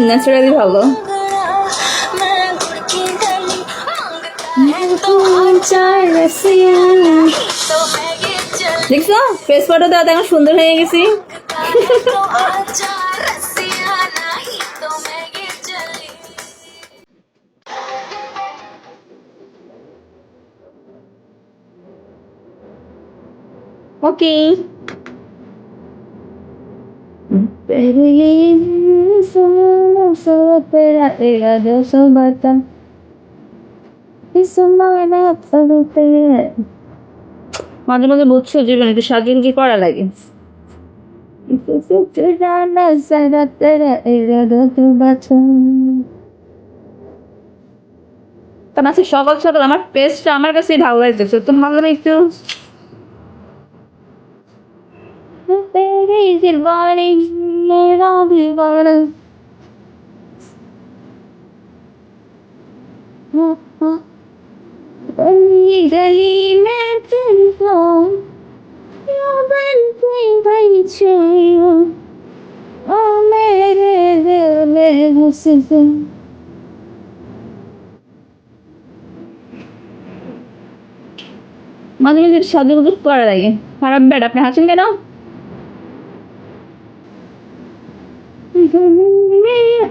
Naturally ভালো। দেখছো face photo দেওয়া এখন সুন্দর হয়ে গেছি। ওকে মাঝে মাঝে বুঝছো জীবনে একটু সাজিয়ে কি করা লাগে। কারণ আজকে সকাল সকাল আমার পেস্টটা আমার কাছেই ভালো লাগতেছে, তো ভালো একটু মাঝে মাঝে সাজুগুজু করা লাগে। খারাপ ব্যাড, আপনি হাসেন কেন?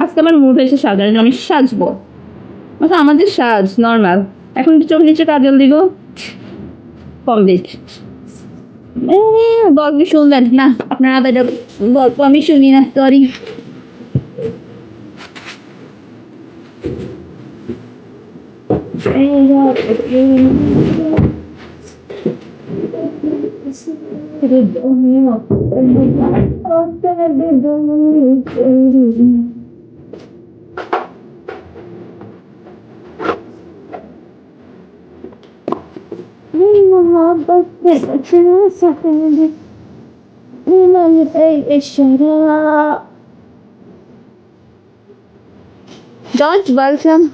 আজকে আমার মুড হয়েছে সাজার, আমি সাজবো। আচ্ছা আমাদের সাজ নর্মাল, এখন চোখ নিচে কাজল দিব কমপ্লিট। গল্প শুনলেন না আপনারা? গল্প আমি শুনি না, সরি। George welcome.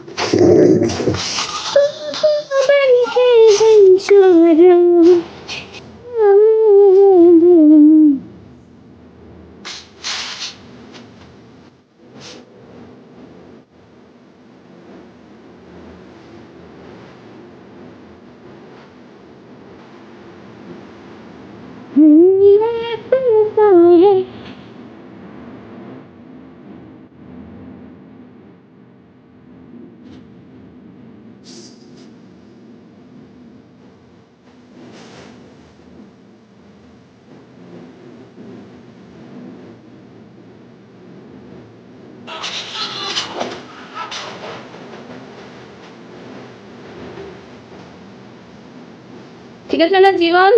ঠিক আছে না জীবন?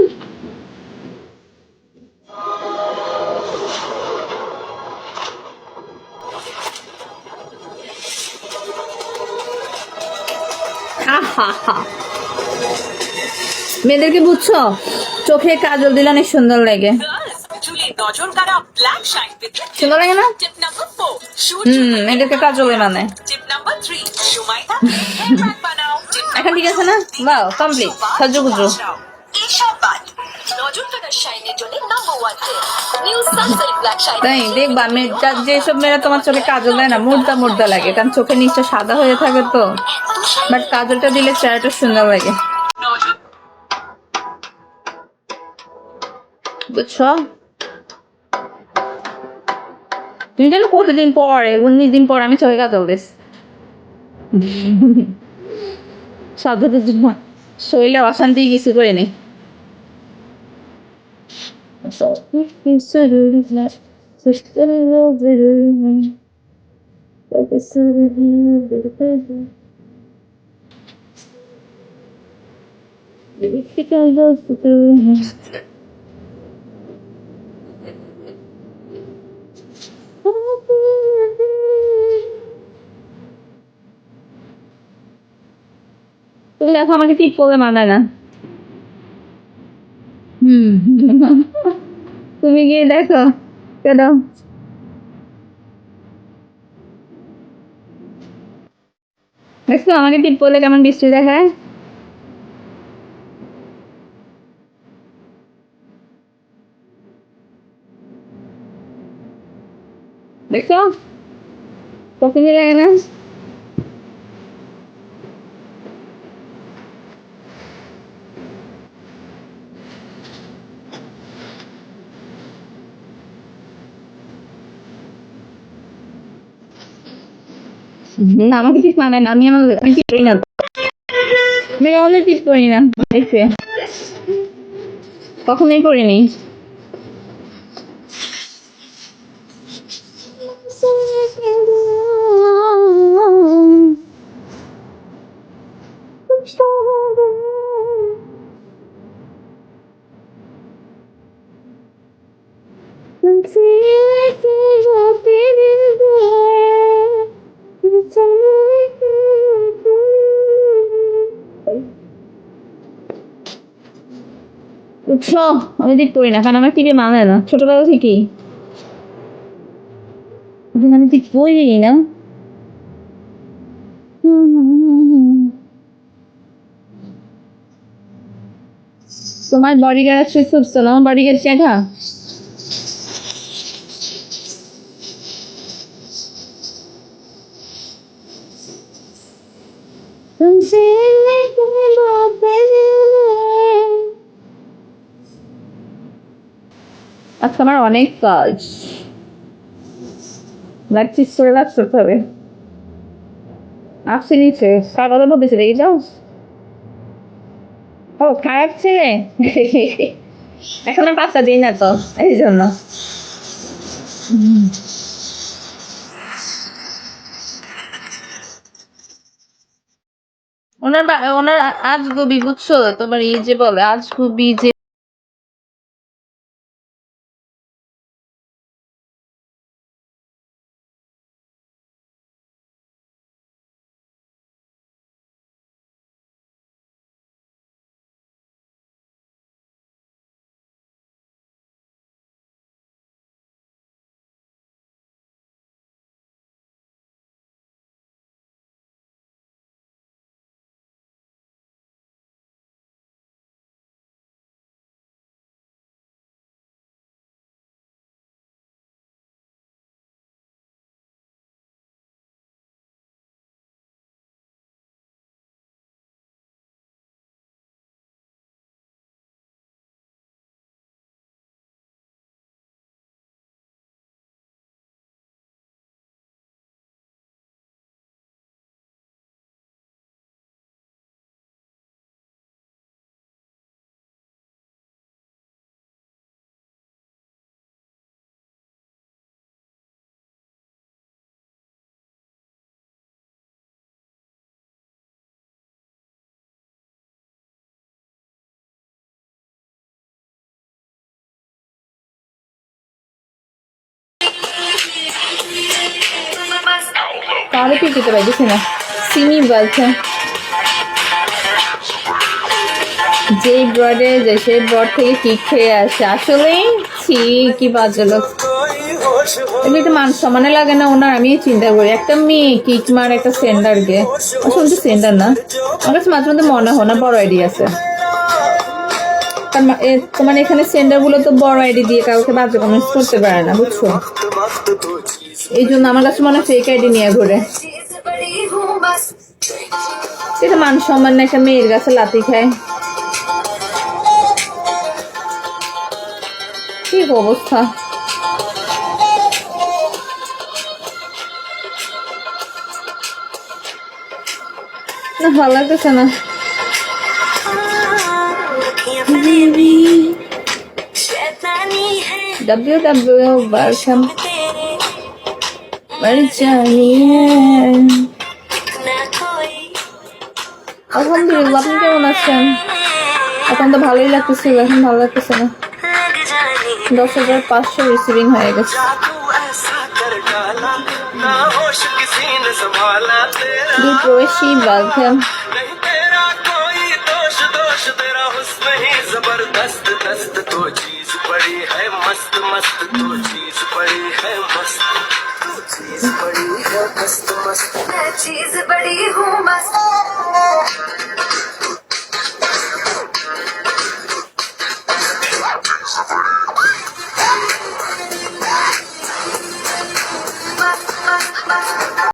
মেয়েদেরকে বুঝছো, চোখে কাজল দিলে অনেক সুন্দর লাগে। সুন্দর লাগে না? এদেরকে কাজলে মানে এখন ঠিক আছে না? বাও কমপ্লিট সাজুগুজু। তাই দেখবা যেসব মেয়েরা তোমার চোখে কাজল দেয় না, মুর্দা মুর্দা লাগে, কারণ চোখের নিচটা সাদা হয়ে থাকে তো, বাট কাজলটা দিলে চেহারাটা সুন্দর লাগে, বুঝছো? তুমি জানো কতদিন পরে, 19 দিন পর আমি চোখে কাজল দিস। সাধুদের জন্য শরীরে অশান্তি কিছু করে নেই। দেখো আমাকে ঠিক করে মানায় না। তুমি গিয়ে দেখো কেন। দেখছো আমাকে টিপ পরলে কেমন বৃষ্টি দেখায়। দেখছো পছন্দ লাগে না? না আমাকে ঠিক মানায় না, আমি ঠিক করি না, আমি কখনোই ঠিক করি না, দেখছে কখনোই করিনি। বুঝছো, আমি ঠিক করি না কারণ আমার টিভি মানে না ছোটবেলা থেকেই, আমি ঠিক করি না। তোমার বডিগার্ড শেষ করছো না, আমার বডিগার্ড দেখা আজকে আমার অনেক কাজ, প্র্যাকটিস করে করতে হবে। আসছে নিচে কাগজের মধ্যে রেখে যাও। ও খারাপ ছেলে, এখন আর পাত্তা দিই না তো এই জন্য। ওনার আজগুবি বুঝছো, তোমার এই যে বলে আজগুবি যে তাহলে ঠিক দিতে পারছি না। সিমি বলছে যে ব্রডে যে সেই ব্রড থেকে কিক খেয়ে আসে, আসলেই কি বাজে লোক, এগুলো তো মান সমানে লাগে না ওনার। আমি চিন্তা করি একটা মেয়ে কিক মার একটা সেন্ডারকে, আসলে তো সেন্ডার না, আমার কাছে মাঝে মধ্যে মনে হয় না বড় আইডি আছে, তোমার এখানে সেন্ডার গুলো তো বড় আইডি দিয়ে কাউকে বাজে কমেন্টস করতে পারে না বুঝছো, এই জন্য আমার কাছে মনে হয় ফেক আইডি নিয়ে ঘুরে। এটা মান সম্মান না, একটা মেয়ের কাছে লাথি খায়, কি অবস্থা। না ভালো লাগতেছে না। আলহামদুলিল্লাহ, আপনি কেমন আছেন? এখন তো ভালোই লাগতেছিল, এখন ভালো লাগতেছে না। 10,500 রিসিভিং হয়ে গেছে। প্রবেশী বালখান जबरदस्त दस्त तो चीज बड़ी है मस्त मस्त तो चीज बड़ी है मस्त तो चीज बड़ी है मस्त मस्त मैं चीज बड़ी हूँ मस्त